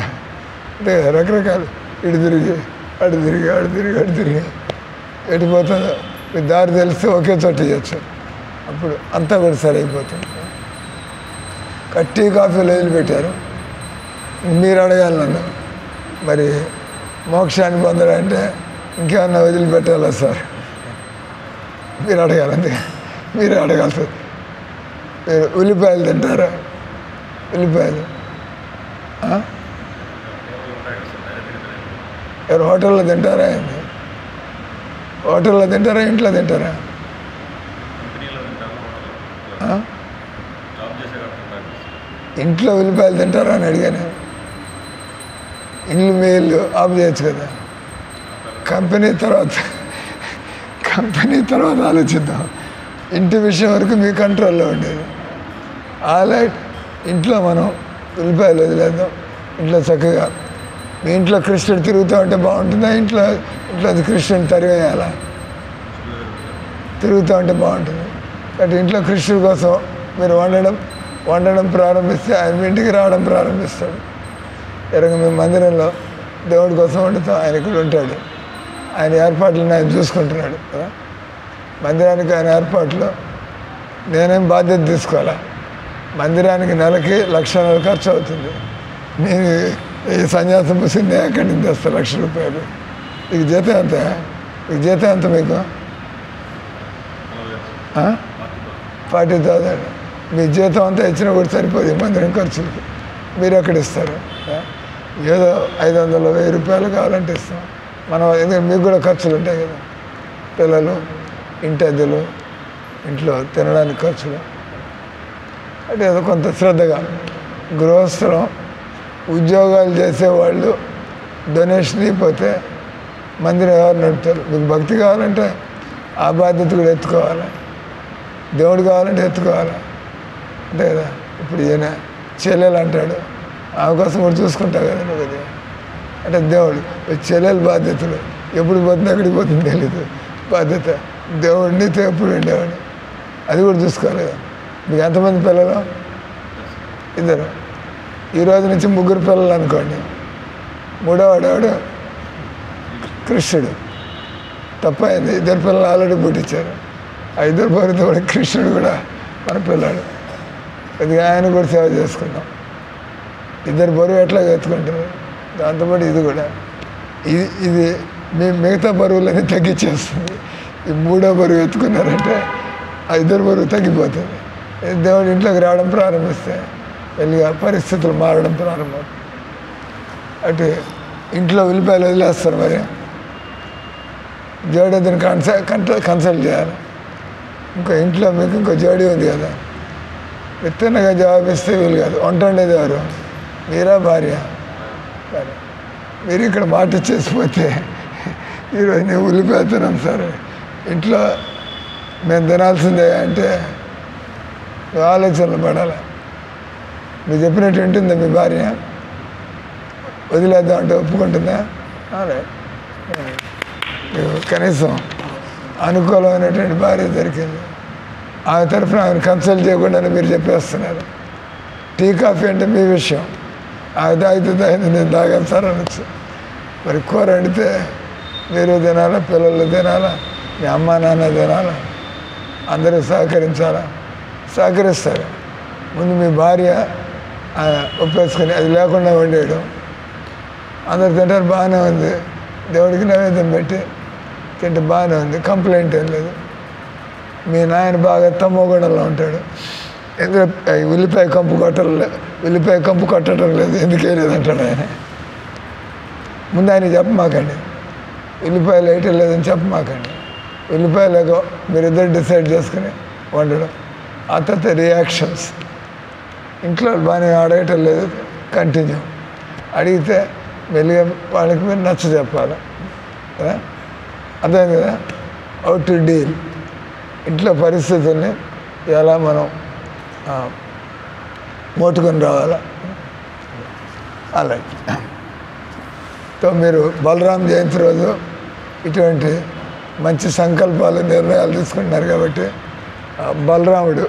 అంటే రకరకాలు ఇటు తిరిగి అటు తిరిగి అటు తిరిగి అటు తిరిగి ఎటుపోతుందో మీ దారి తెలిస్తే ఒకే చోట చేయొచ్చు. అప్పుడు అంతా కూడా సరైపోతుంది. టీ కాఫీలు వదిలిపెట్టారు. మీరు అడగాలి నన్ను, మరి మోక్షాన్ని పొందడంటే ఇంకేమన్నా వదిలిపెట్టాలా సార్? మీరు అడగాలి. అందుకే మీరు అడగాల్సి. మీరు ఉల్లిపాయలు తింటారా? ఉల్లిపాయలు ఎవరు హోటల్లో తింటారా? ఏంది హోటల్లో తింటారా, ఇంట్లో తింటారా? ఇంట్లో ఉల్లిపాయలు తింటారా అని అడిగాను. ఇల్లు మీ ఇల్లు ఆఫ్ చేయొచ్చు కదా. కంపెనీ తర్వాత ఆలోచిద్దాం. ఇంటి విషయం వరకు మీ కంట్రోల్లో ఉండేది. ఆల్రైట్, ఇంట్లో మనం ఉల్లిపాయలు వదిలేద్దాం. ఇంట్లో చక్కగా మీ ఇంట్లో కృష్ణుడు తిరుగుతూ ఉంటే బాగుంటుందా? ఇంట్లో కృష్ణుని తరివేయాలా? తిరుగుతూ ఉంటే బాగుంటుంది. కాబట్టి ఇంట్లో కృష్ణుడి కోసం మీరు వండడం ప్రారంభిస్తే ఆయన మీ ఇంటికి రావడం ప్రారంభిస్తాడు. ఎరగ మీ మందిరంలో దేవుడి కోసం వండుతాం, ఆయన ఇక్కడ ఉంటాడు. ఆయన ఏర్పాట్లను ఆయన చూసుకుంటున్నాడు కదా. మందిరానికి ఆయన ఏర్పాట్లు నేనేం బాధ్యత తీసుకోవాలా? మందిరానికి నెలకి 1,00,000 ఖర్చు అవుతుంది. నేను ఈ సన్యాసం పుస్తకం నేను ఎక్కడి నుంచి తెస్తాను? ₹1,00,000. మీకు జీతం ఎంత? మీకు 40,000. మీ జీతం అంతా ఇచ్చినా కూడా సరిపోదు మందిరం ఖర్చులకి. మీరు ఎక్కడ ఇస్తారు? ఏదో 500, 1000 రూపాయలు కావాలంటే ఇస్తాం మనం. ఎందుకంటే మీకు కూడా ఖర్చులు ఉంటాయి కదా, పిల్లలు, ఇంటి అద్దెలు, ఇంట్లో తినడానికి ఖర్చులు. అంటే ఏదో కొంత శ్రద్ధగా గృహస్థులు, ఉద్యోగాలు చేసేవాళ్ళు డొనేషన్ ఇవ్వకపోతే మందిరం ఎవరు నడుపుతారు? మీకు భక్తి కావాలంటే ఆ బాధ్యత కూడా ఎత్తుకోవాలి. దేవుడు కావాలంటే ఎత్తుకోవాలి అంతే కదా. ఇప్పుడు ఈయన చెల్లెలు అంటాడు, అవకాశం కూడా చూసుకుంటా కదా నువ్వు కదా. అంటే దేవుడు చెల్లెలు బాధ్యతలు ఎప్పుడు పోతుంది, ఎక్కడికి పోతుంది తెలీదు. బాధ్యత దేవుడినితో ఎప్పుడు ఉండేవాడు, అది కూడా చూసుకోవాలి కదా. మీకు ఎంతమంది పిల్లలు? 2. ఈ రోజు నుంచి 3 పిల్లలు అనుకోండి. 3వవాడు కృష్ణుడు. తప్పైంది. 2 పిల్లలు ఆల్రెడీ పుట్టించారు. 5 పేరుతో కూడా కృష్ణుడు కూడా మన పిల్లాడు. కొద్దిగా ఆయన కూడా సేవ చేసుకుందాం. 2 బరువు ఎట్లా ఎత్తుకుంటారు, దాంతోపాటు ఇది కూడా ఇది మిగతా బరువులన్నీ తగ్గించేస్తుంది. ఈ 3వ బరువు ఎత్తుకున్నారంటే 5 బరువు తగ్గిపోతుంది. దేవుడు ఇంట్లోకి రావడం ప్రారంభిస్తే వెళ్ళిగా పరిస్థితులు మారడం ప్రారంభం. అటు ఇంట్లో ఉల్లిపాయలు వదిలేస్తారు. మరి జోడీని కన్సల్ట్ చేయాలి. ఇంట్లో మీకు ఇంకో జోడీ ఉంది కదా, విత్తనగా జవాబిస్తే వీలు కాదు. వంట ఉండేది ఎవరు? మీరా భార్య? మీరు ఇక్కడ మాట చేసిపోతే ఈరోజు నేను ఉల్లిపాయ తిన్నాను సార్, ఇంట్లో మేము తినాల్సిందే అంటే నువ్వు ఆలోచనలు పడాలి. మీరు చెప్పినట్టు ఉంటుందా మీ భార్య? వదిలేద్దాం అంటే ఒప్పుకుంటుందా? కనీసం అనుకూలమైనటువంటి భార్య దొరికింది. ఆమె తరఫున ఆమెను కన్సల్ట్ చేయకుండానే మీరు చెప్పేస్తున్నారు. టీ కాఫీ అంటే మీ విషయం, ఆమె తాగితే నేను తాగాను సార్ అనొచ్చు. మరి కూర వండితే మీరు తినాలా, పిల్లలు తినాలా, మీ అమ్మ నాన్న తినాలా, అందరూ సహకరించాలా? సహకరిస్తారు. ముందు మీ భార్య ఒప్పేసుకొని అది లేకుండా వండేయడం. అందరు తింటారు, బాగానే ఉంది. దేవుడికి నైవేద్యం పెట్టి తింటే బాగానే ఉంది, కంప్లైంట్ ఏం లేదు. మీ నాయన బాగా తమ్మగుండంలో ఉంటాడు. ఎందుకు ఉల్లిపాయ కంపు కొట్టడం లేదు, ఎందుకే లేదంటాడు ఆయన. ముందు ఆయన చెప్పమాకండి, ఉల్లిపాయలు వేయటం లేదని చెప్పమాకండి. ఉల్లిపాయలు మీరిద్దరు డిసైడ్ చేసుకుని వండడం. ఆ తర్వాత రియాక్షన్స్ ఇంట్లో బాగానే అడగటం లేదు, కంటిన్యూ. అడిగితే మెల్లిగా వాళ్ళకి మీరు నచ్చ చెప్పాలి కదా, అదే కదా. హౌ టు డీల్, ఇంట్లో పరిస్థితుల్ని ఎలా మనం మోటుకొని రావాలా. అలాగే మీరు బలరాం జయంతి రోజు ఇటువంటి మంచి సంకల్పాలు నిర్ణయాలు తీసుకుంటున్నారు కాబట్టి బలరాముడు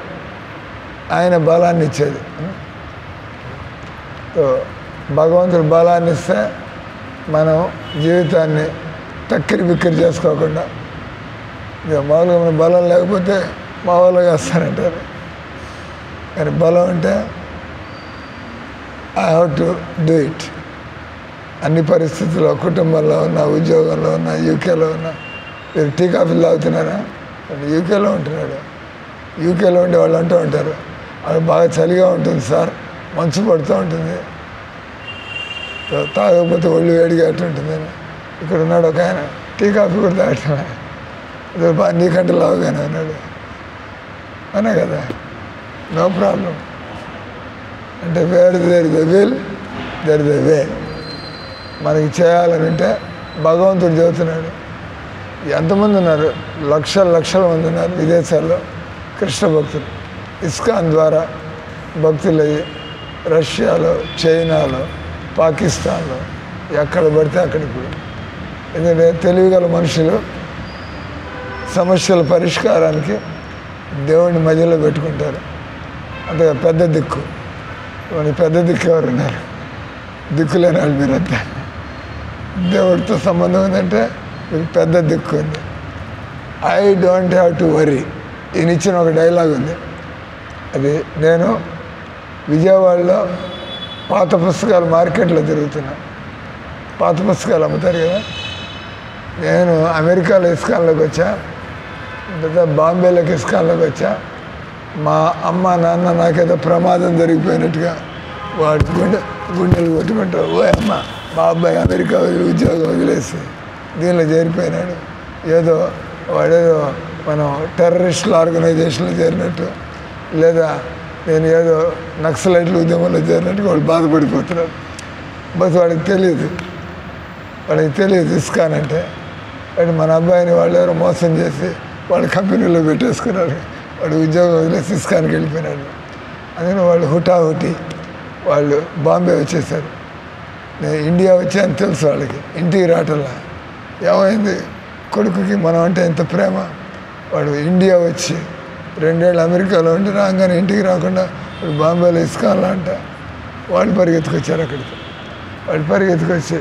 ఆయన బలాన్ని ఇచ్చేది. భగవంతుడు బలాన్ని ఇస్తే మనం జీవితాన్ని తక్కిరి బిక్కిరి చేసుకోకుండా, ఇక మామూలుగా మన బలం లేకపోతే మామూలుగా వస్తానంటారు. కానీ బలం అంటే I have to do it. అన్ని పరిస్థితుల్లో, కుటుంబంలో ఉన్న, ఉద్యోగంలో ఉన్న, యూకేలో ఉన్న. మీరు టీ కాఫీలు తాగుతున్నారా? యూకేలో ఉంటున్నాడు. యూకేలో ఉండే వాళ్ళు అంటూ ఉంటారు, అది బాగా చలిగా ఉంటుంది సార్, మంచు పడుతూ ఉంటుంది, తాగకపోతే ఒళ్ళు వేడిగా అట్టుంటుందని. ఇక్కడ ఉన్నాడు ఒక ఆయన, టీ కాఫీ కూడా తాగటం, అది నీకంటే లావుగానే ఉన్నాడు అనే కదా, నో ప్రాబ్లం. అంటే where there the will there the way. మనకి చేయాలని అంటే భగవంతుడు చెబుతున్నాడు. ఎంతమంది ఉన్నారు, లక్షల మంది ఉన్నారు విదేశాల్లో కృష్ణ భక్తులు. ఇస్కాన్ ద్వారా భక్తులయ్యి రష్యాలో, చైనాలో, పాకిస్తాన్లో ఎక్కడ పడితే అక్కడ. ఇప్పుడు ఎందుకంటే తెలివిగల మనుషులు సమస్యల పరిష్కారానికి దేవుడిని మధ్యలో పెట్టుకుంటారు. అంతే పెద్ద దిక్కు. మనకి పెద్ద దిక్కు ఎవరున్నారు? దిక్కులేని వాళ్ళు మీరంతా. దేవుడితో సంబంధం ఉందంటే మీకు పెద్ద దిక్కు ఉంది. I don't have to worry. ఈయన ఇచ్చిన ఒక డైలాగ్ ఉంది. అది నేను విజయవాడలో పాత పుస్తకాలు మార్కెట్లో తిరుగుతున్నా. పాత పుస్తకాలు అమ్ముతారు కదా. నేను అమెరికాలో ఇస్కాన్లోకి వచ్చా, బాంబేలోకి ఇస్కాన్లోకి వచ్చా. మా అమ్మ నాన్న నాకేదో ప్రమాదం జరిగిపోయినట్టుగా వాడి గుండెలు కొట్టుకుంటారు. ఓ అమ్మ, మా అబ్బాయి అమెరికా ఉద్యోగం వదిలేసి దీనిలో చేరిపోయినాడు, ఏదో వాడేదో మనం టెర్రరిస్టుల ఆర్గనైజేషన్లో చేరినట్టు, లేదా నేను ఏదో నక్సలైట్ల ఉద్యమంలో చేరినట్టు వాళ్ళు బాధపడిపోతున్నారు. బస్ వాడికి తెలియదు ఇస్కాన్ అంటే. వాడు మన అబ్బాయిని వాళ్ళు ఎవరో మోసం చేసి వాళ్ళ కంపెనీలో పెట్టేసుకున్నారు. వాడు ఉద్యోగం వదిలేసి ఇస్కాన్కి వెళ్ళిపోయినాడు. అందుకని వాళ్ళు హుటాహుటి వాళ్ళు బాంబే వచ్చేసారు. నేను ఇండియా వచ్చాను తెలుసు వాళ్ళకి, ఇంటికి రావటంలా. ఏమైంది కొడుకుకి మనం అంటే ఎంత ప్రేమ. వాడు ఇండియా వచ్చి 2 ఏళ్ళు అమెరికాలో ఉండి రాగానే ఇంటికి రాకుండా వాడు బాంబేలో ఇస్కాన్లో అంట. వాళ్ళు పరిగెత్తుకొచ్చారు అక్కడికి. వాళ్ళు పరిగెత్తుకొచ్చి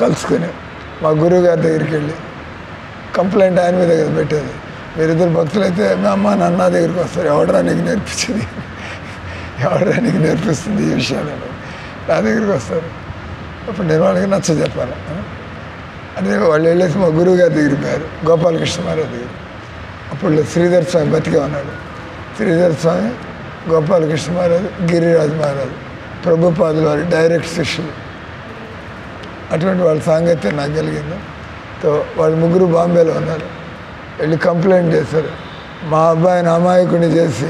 కలుసుకొని మా గురువు గారి దగ్గరికి వెళ్ళి కంప్లైంట్ ఆయన మీద దగ్గర పెట్టేది. మీరిద్దరు భక్తులైతే మా అమ్మ నాన్న దగ్గరికి వస్తారు, ఎవడరా నీకు నేర్పించేది, ఎవడరా నీకు నేర్పిస్తుంది ఈ విషయాలు, నా దగ్గరికి వస్తారు. అప్పుడు నేను వాళ్ళకి నచ్చ చెప్పాను. అంటే వాళ్ళు వెళ్ళేసి మా గురువు గారి దగ్గరికి పోయారు, గోపాలకృష్ణ మహారాజ్ దగ్గర. అప్పుడు శ్రీధర్ స్వామి బతికే ఉన్నాడు. శ్రీధర్ స్వామి, గోపాలకృష్ణ మహారాజ్, గిరిరాజ్ మహారాజ్ ప్రభుపాదుల వారి డైరెక్ట్ శిష్యులు. అటువంటి వాళ్ళ సాంగత్యం నాకు కలిగింది. వాళ్ళు ముగ్గురు బాంబేలో ఉన్నారు. వెళ్ళి కంప్లైంట్ చేశారు, మా అబ్బాయిని అమాయకుడిని చేసి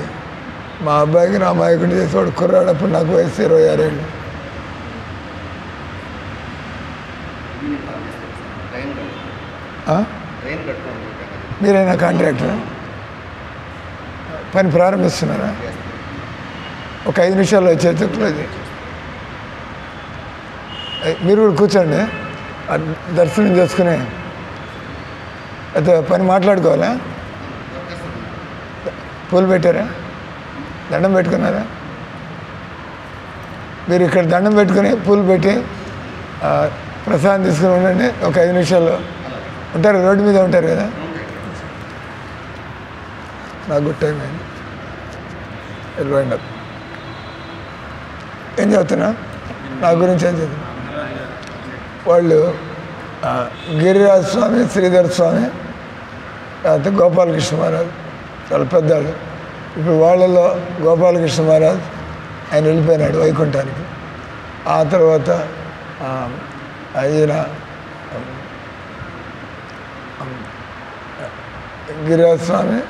వాడు కుర్రాడప్పుడు నాకు వయసు 26 ఏళ్ళు. మీరైనా కాంట్రాక్టరా? పని ప్రారంభిస్తున్నారా? ఒక 5 నిమిషాల్లో వచ్చే క్లోజ్. మీరు కూడా కూర్చోండి, దర్శనం చేసుకుని అయితే పని మాట్లాడుకోవాలా? పూలు పెట్టారా? దండం పెట్టుకున్నారా? మీరు ఇక్కడ దండం పెట్టుకుని పూలు పెట్టి ప్రసాదం తీసుకుని ఉండండి. ఒక 5 నిమిషాల్లో ఉంటారు, రోడ్డు మీద ఉంటారు కదా. నాకు గుడ్ టైం అయింది, వెళ్ళిపోయింది. ఏం చదువుతున్నా? నా గురించి ఏం చదువుతున్నా? వాళ్ళు గిరిరాజ్ స్వామి, శ్రీధర్ స్వామి, లేకపోతే గోపాలకృష్ణ మహారాజ్ చాలా పెద్దాడు. ఇప్పుడు వాళ్ళలో గోపాలకృష్ణ మహారాజ్ ఆయన వెళ్ళిపోయినాడు వైకుంఠానికి. ఆ తర్వాత ఈయన గిరిరాజ్ స్వామి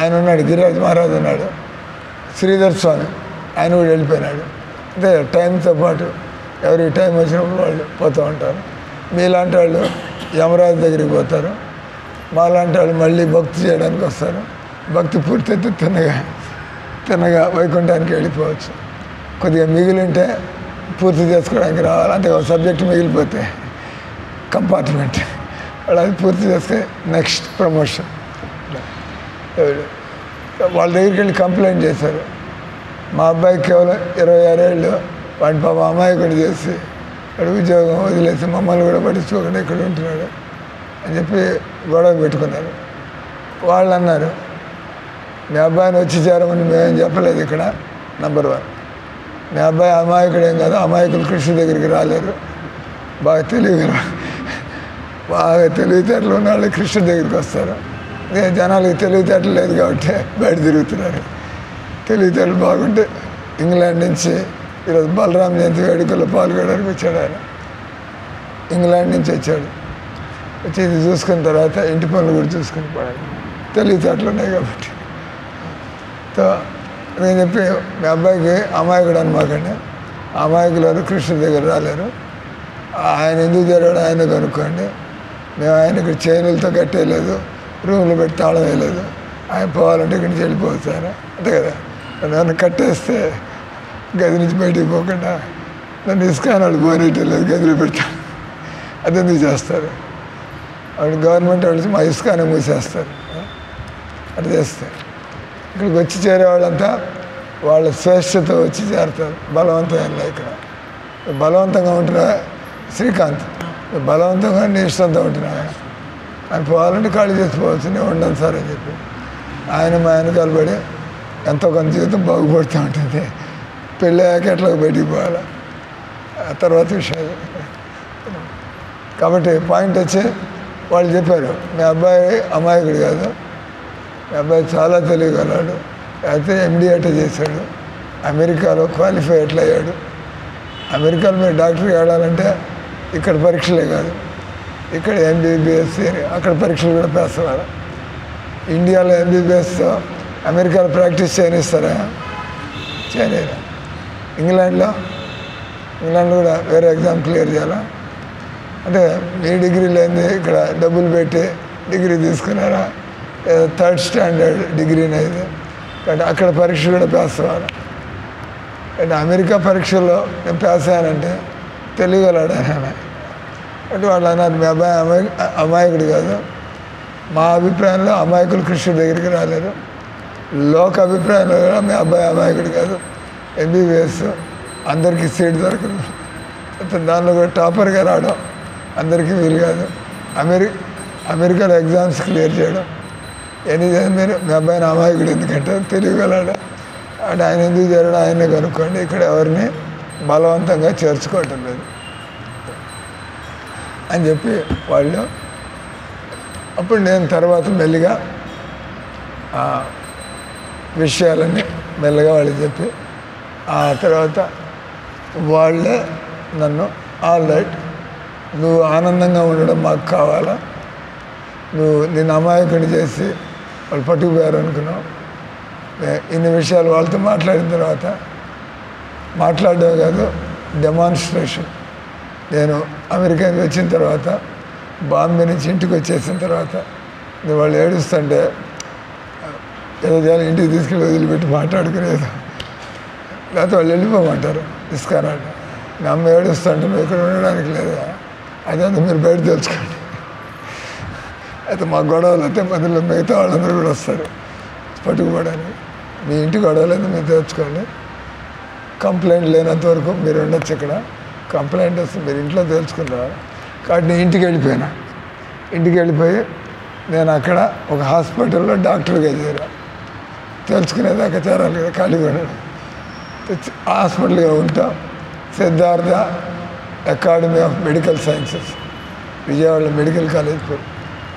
ఆయన ఉన్నాడు, గిరిరాజ్ మహారాజ్ ఉన్నాడు, శ్రీధర్ స్వామి ఆయన కూడా వెళ్ళిపోయినాడు. అంటే టైంతో పాటు ఎవరికి టైం వచ్చినప్పుడు వాళ్ళు పోతూ ఉంటారు. మీలాంటి వాళ్ళు యమరాజు దగ్గరికి పోతారు, మాలాంటి వాళ్ళు మళ్ళీ భక్తి చేయడానికి వస్తారు. భక్తి పూర్తయితే తిన్నగా వైకుంఠానికి వెళ్ళిపోవచ్చు. కొద్దిగా మిగిలింటే పూర్తి చేసుకోవడానికి రావాలి. అంటే ఒక సబ్జెక్ట్ మిగిలిపోతే కంపార్ట్మెంట్ వాళ్ళు అది పూర్తి చేస్తే నెక్స్ట్ ప్రమోషన్. వాళ్ళ దగ్గరికి వెళ్ళి కంప్లైంట్ చేశారు, మా అబ్బాయికి కేవలం 26 ఏళ్ళు, వాడి పాప అమాయకుడు చేసి వాడు ఉద్యోగం వదిలేసి మమ్మల్ని కూడా పట్టించుకోకుండా ఇక్కడ ఉంటున్నాడు అని చెప్పి గొడవ పెట్టుకున్నారు. వాళ్ళు అన్నారు, మీ అబ్బాయిని వచ్చి చేరమని మేమేం చెప్పలేదు ఇక్కడ. నెంబర్ 1, మీ అబ్బాయి అమాయకుడు ఏం కాదు, అమాయకులు కృష్ణ దగ్గరికి రాలేరు, బాగా తెలివితేటలు ఉన్న వాళ్ళు కృష్ణ దగ్గరికి వస్తారు. జనాలకి తెలివితేటలు లేదు కాబట్టి బయట తిరుగుతున్నారు. తెలివితేటలు బాగుంటే ఇంగ్లాండ్ నుంచి ఈరోజు బలరాం జయంతి వేడుకల్లో పాల్గొనడానికి వచ్చాడు ఆయన. ఇంగ్లాండ్ నుంచి వచ్చాడు, వచ్చి ఇది చూసుకున్న తర్వాత ఇంటి పనులు కూడా చూసుకుని పడాలి. తెలివితేటలు ఉన్నాయి కాబట్టి నేను చెప్పి మీ అబ్బాయికి అమాయకుడు అనమాకండి, అమాయకులు కృష్ణ దగ్గర రాలేరు, ఆయన ఎందుకు జరిగాడు ఆయన కనుక్కోండి. మేము ఆయన ఇక్కడ చైనులతో కట్టేయలేదు, రూమ్లో పెట్టి తాళం వేయలేదు, ఆయన పోవాలంటే ఇక్కడి నుంచి వెళ్ళిపోవచ్చు ఆయన. అంతే కదా, నన్ను కట్టేస్తే గది నుంచి బయటికి పోకుండా నన్ను ఇసుకాని వాళ్ళు పోనేటలేదు, గదిలో పెడతాను. అదెందుకు చేస్తారు? వాళ్ళు గవర్నమెంట్ వాళ్ళు మా ఇసుకానే మూసేస్తారు. అది చేస్తే ఇక్కడికి వచ్చి చేరేవాళ్ళంతా వాళ్ళ స్వేచ్ఛతో వచ్చి చేరుతారు. బలవంతమైన ఇక్కడ బలవంతంగా ఉంటున్నా శ్రీకాంత్, బలవంతంగా నీ ఇష్టంతో ఉంటున్నా ఆయన పోవాలంటే ఖాళీ చేసిపోవచ్చు, నేను ఉండను సార్ అని చెప్పి ఆయన మా ఆయన కలబడి ఎంతో కొంత జీవితం బాగుపడుతూ ఉంటుంది. పెళ్ళి అయ్యాక ఎట్లా బయటికి పోవాలి ఆ తర్వాత విషయాలు. కాబట్టి పాయింట్ వచ్చి వాళ్ళు చెప్పారు, మీ అబ్బాయి అమాయకుడు కాదు, మీ అబ్బాయి చాలా తెలియగలడు, అయితే ఎండి అట్ట చేశాడు, అమెరికాలో క్వాలిఫై ఎట్లా అయ్యాడు. అమెరికాలో మీరు డాక్టర్కి వెళ్ళాలంటే ఇక్కడ పరీక్షలే కాదు, ఇక్కడ ఎంబీబీఎస్ అక్కడ పరీక్షలు కూడా పాస్ అవ్వాలి. ఇండియాలో ఎంబీబీఎస్తో అమెరికాలో ప్రాక్టీస్ చేయనిస్తారా? చేయలేరా? ఇంగ్లాండ్లో కూడా వేరే ఎగ్జామ్ క్లియర్ చేయాలా? అంటే మీ డిగ్రీ లేని ఇక్కడ డబ్బులు పెట్టి డిగ్రీ తీసుకున్నారా? 3rd స్టాండర్డ్ డిగ్రీని అయితే కాబట్టి అక్కడ పరీక్ష కూడా పాస్ అవ్వాలి. అంటే అమెరికా పరీక్షల్లో నేను పాస్ అయ్యానంటే తెలియగలడు ఆయన. అంటే వాళ్ళు అన్నారు, మీ అబ్బాయి అమాయకుడు కాదు, మా అభిప్రాయంలో అమాయకులు కృష్ణ దగ్గరికి రాలేరు, లోక అభిప్రాయంలో కూడా మీ అబ్బాయి అమాయకుడు కాదు, ఎంబీబీఎస్ అందరికీ సీట్ దొరకదు, దానిలో కూడా టాపర్గా రావడం అందరికీ వీలు కాదు, అమెరికాలో ఎగ్జామ్స్ క్లియర్ చేయడం ఎన్ని మీరు మీ అబ్బాయిని అమాయకుడు ఎందుకంటే తెలియగలడు. అంటే ఆయన ఎందుకు జరగడం ఆయనే కనుక్కోండి, ఇక్కడ ఎవరిని బలవంతంగా చేర్చుకోవటం లేదు అని చెప్పి వాళ్ళు. అప్పుడు నేను తర్వాత మెల్లిగా విషయాలన్నీ మెల్లగా వాళ్ళు చెప్పి ఆ తర్వాత వాళ్ళే నన్ను ఆల్ రైట్, నువ్వు ఆనందంగా ఉండడం మాకు కావాలా, నువ్వు నిన్ను అమాయకుని చేసి వాళ్ళు పట్టుకుపోయారు అనుకున్నావు. ఇన్ని విషయాలు వాళ్ళతో మాట్లాడిన తర్వాత మాట్లాడడం కాదు, డెమాన్స్ట్రేషన్. నేను అమెరికా నుంచి వచ్చిన తర్వాత బాంబే నుంచి ఇంటికి వచ్చేసిన తర్వాత నేను వాళ్ళు ఏడుస్తుంటే ఏదో చేయాలి, ఇంటికి తీసుకెళ్ళి వదిలిపెట్టి మాట్లాడుకునేది, లేకపోతే వాళ్ళు వెళ్ళిపోమంటారు ఇసుకానంటే. మీ అమ్మ ఏడుస్తుంటే నువ్వు ఇక్కడ ఉండడానికి లేదా, అదే మీరు బయట తెలుసుకోండి. అయితే మా గొడవలు అయితే మధ్యలో మిగతా వాళ్ళందరూ కూడా వస్తారు పట్టుకుపోవడానికి. మీ ఇంటి గొడవలు అయితే మీరు తెలుసుకోండి, కంప్లైంట్ లేనంత వరకు మీరు ఉండొచ్చు ఇక్కడ, కంప్లైంట్ వస్తే మీరు ఇంట్లో తెలుసుకున్నారు. కాబట్టి నేను ఇంటికి వెళ్ళిపోయినా. ఇంటికి వెళ్ళిపోయి నేను అక్కడ ఒక హాస్పిటల్లో డాక్టర్గా చేరా, తెలుసుకునేదాకా చేరాలి కదా, ఖాళీగా ఉండడం. హాస్పిటల్గా ఉంటాం. Siddhartha academy of medical sciences Vijayawada medical college పేరు.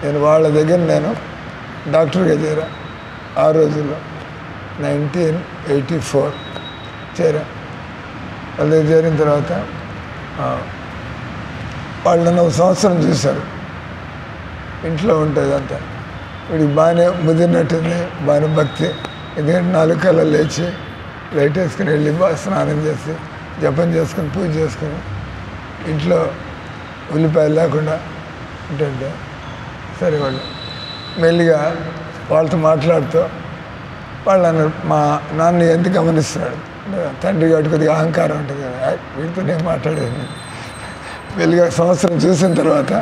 నేను వాళ్ళ దగ్గర నేను డాక్టర్గా చేరా. ఆ రోజుల్లో 1984 చేరా. వాళ్ళ దగ్గర చేరిన తర్వాత వాళ్ళు నన్ను 1 సంవత్సరం చూశారు. ఇంట్లో ఉంటుంది వీడికి బాగానే ముదిరినట్టుంది, బాగానే భక్తి. ఎందుకంటే 4 కళ్ళ లేచి లైట్ వేసుకుని వెళ్ళి స్నానం చేసి జపం చేసుకుని పూజ చేసుకుని ఇంట్లో ఉల్లిపాయలు లేకుండా ఉంటుంటే సరే వాళ్ళు మెల్లిగా వాళ్ళతో మాట్లాడుతూ వాళ్ళు అన్నారు మా నాన్న ఎంత గమనిస్తున్నాడు తండ్రి కాబట్టి కొద్దిగా అహంకారం ఉంటుంది కదా వీటితో నేను మాట్లాడేది మెల్లిగా సంవత్సరం చూసిన తర్వాత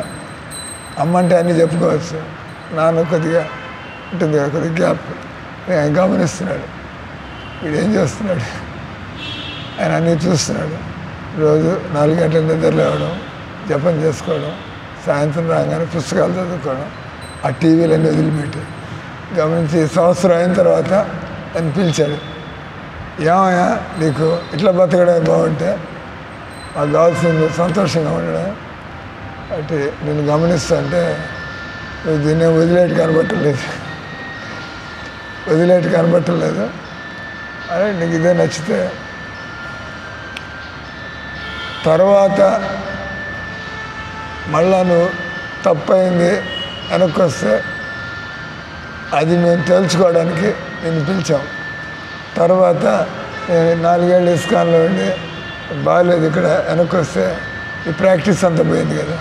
అమ్మ అంటే అన్నీ చెప్పుకోవచ్చు నాన్న కొద్దిగా ఉంటుంది కదా కొద్దిగా గ్యాప్ ఆయన గమనిస్తున్నాడు వీడు ఏం చేస్తున్నాడు ఆయన అన్నీ చూస్తున్నాడు రోజు 4 గంటల నిద్ర లేవడం జపం చేసుకోవడం సాయంత్రం రాగానే పుస్తకాలు చదువుకోవడం ఆ టీవీలన్నీ వదిలిపెట్టి గమనించి సంవత్సరం అయిన తర్వాత అని పిలిచాడు ఏమయ్యా నీకు ఇట్లా బతకడం బాగుంటే మాకు కావాల్సింది సంతోషంగా ఉండడం అంటే నేను గమనిస్తా అంటే నువ్వు దీన్ని వదిలేటి కనబట్టలేదు అరే నీకు ఇదే నచ్చితే తర్వాత మళ్ళా నువ్వు తప్పైంది వెనక్కి వస్తే అది మేము తెలుసుకోవడానికి నేను పిలిచాం తర్వాత నేను 4 ఏళ్ళు ఇస్కాన్లో ఉండి బాగాలేదు ఇక్కడ వెనక్కి వస్తే ఈ ప్రాక్టీస్ అంతా పోయింది కదా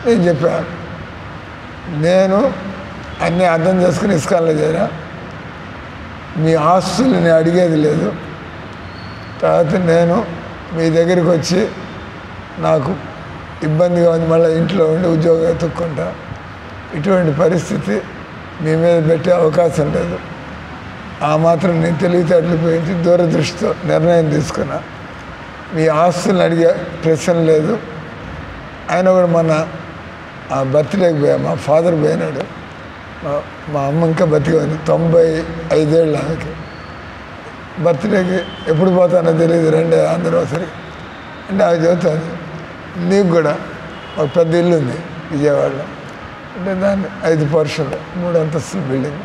నేను చెప్పాను నేను అన్నీ అర్థం చేసుకుని ఇస్కాన్లో చేరా మీ ఆస్తుల్ని అడిగేది లేదు తర్వాత నేను మీ దగ్గరికి వచ్చి నాకు ఇబ్బందిగా ఉంది మళ్ళీ ఇంట్లో ఉండి ఉద్యోగం ఎత్తుక్కుంటా ఇటువంటి పరిస్థితి మీ మీద పెట్టే అవకాశం లేదు ఆ మాత్రం నేను తెలివితేటలు పోయించి దూరదృష్టితో నిర్ణయం తీసుకున్నా మీ ఆస్తులను అడిగే ప్రశ్న లేదు ఆయన కూడా మన ఆ బర్త్డేకి పోయా మా ఫాదర్ పోయినాడు మా అమ్మ ఇంకా బతికి ఉంది 95 ఏళ్ళు ఆమెకి బర్త్డేకి ఎప్పుడు పోతానో తెలియదు రండి అందరూ ఒకసారి అంటే ఆమె చెబుతుంది నీకు కూడా ఒక పెద్ద ఇల్లు ఉంది విజయవాడలో అంటే దాన్ని 5 పోర్షన్లు 3 అంతస్తుల బిల్డింగ్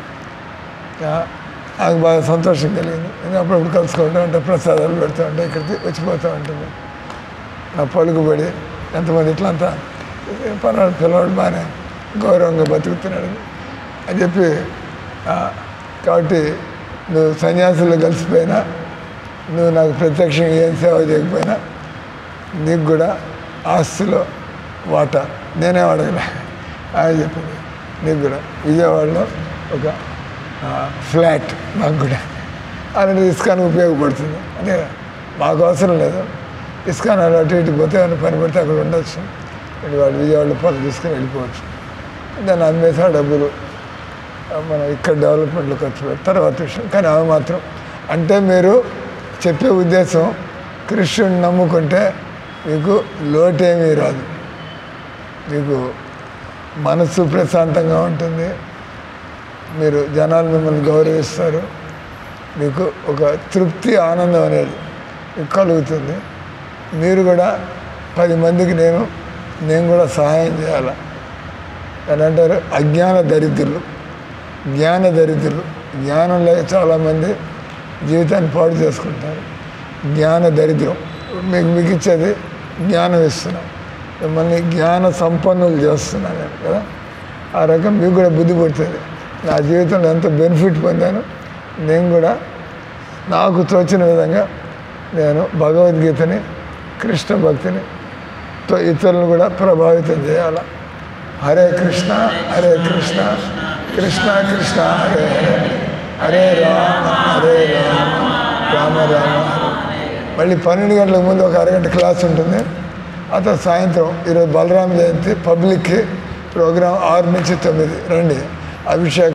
ఆమెకు బాగా సంతోషం కలిగింది నేను అప్పుడప్పుడు కలుసుకుంటూ ఉంటా ప్రసాదాలు పెడుతూ ఉంటా ఇక్కడికి వచ్చిపోతూ ఉంటుంది నా పలుకుబడి ఎంతమంది ఇట్లా అంతా పర్వాలేదు పిల్లవాడు బాగానే గౌరవంగా బతుకుతున్నాడు అని చెప్పి కాబట్టి నువ్వు సన్యాసుల్లో కలిసిపోయినా నువ్వు నాకు ప్రత్యక్షంగా ఏం సేవ చేయకపోయినా నీకు కూడా ఆస్తిలో వాటా నేనే అడగలే ఆయన చెప్పింది నీకు కూడా విజయవాడలో ఒక ఫ్లాట్ నాకు కూడా అలాంటి ఇస్కాన్ ఉపయోగపడుతుంది అంటే మాకు అవసరం లేదు ఇస్కాన్ అటు ఇటు పోతే ఏమైనా పని పడితే అక్కడ ఉండొచ్చు వాళ్ళు విజయవాడలో పనులు తీసుకుని వెళ్ళిపోవచ్చు దాన్ని అమ్మేసి ఆ డబ్బులు మనం ఇక్కడ డెవలప్మెంట్లో ఖర్చు పెడతాం తర్వాత విషయం కానీ అవి మాత్రం అంటే మీరు చెప్పే ఉద్దేశం కృష్ణుడిని నమ్ముకుంటే మీకు లోటేమీ రాదు మీకు మనసు ప్రశాంతంగా ఉంటుంది మీరు జనాలు మిమ్మల్ని గౌరవిస్తారు మీకు ఒక తృప్తి ఆనందం అనేది మీకు కలుగుతుంది మీరు కూడా 10 మందికి నేను కూడా సహాయం చేయాలి అని అంటారు అజ్ఞాన దరిద్రులు జ్ఞానం లేక చాలామంది జీవితాన్ని పాడు చేసుకుంటారు జ్ఞాన దరిద్రం మీకు ఇచ్చేది జ్ఞానం ఇస్తున్నాం మిమ్మల్ని జ్ఞాన సంపన్నులు చేస్తున్నాను నేను కదా ఆ రకం మీకు కూడా బుద్ధి పుడుతుంది నా జీవితంలో ఎంతో బెనిఫిట్ పొందాను నేను కూడా నాకు తోచిన విధంగా నేను భగవద్గీతని కృష్ణ భక్తిని ఇతరులను కూడా ప్రభావితం చేయాలి హరే కృష్ణ కృష్ణ కృష్ణ హరే హరే రామ రామ రామ మళ్ళీ 12 గంటలకు ముందు ఒక అరగంట క్లాస్ ఉంటుంది ఆ తర్వాత సాయంత్రం ఈరోజు బలరామ జయంతి పబ్లిక్కి ప్రోగ్రాం 6 నుంచి 9 రండి అభిషేకం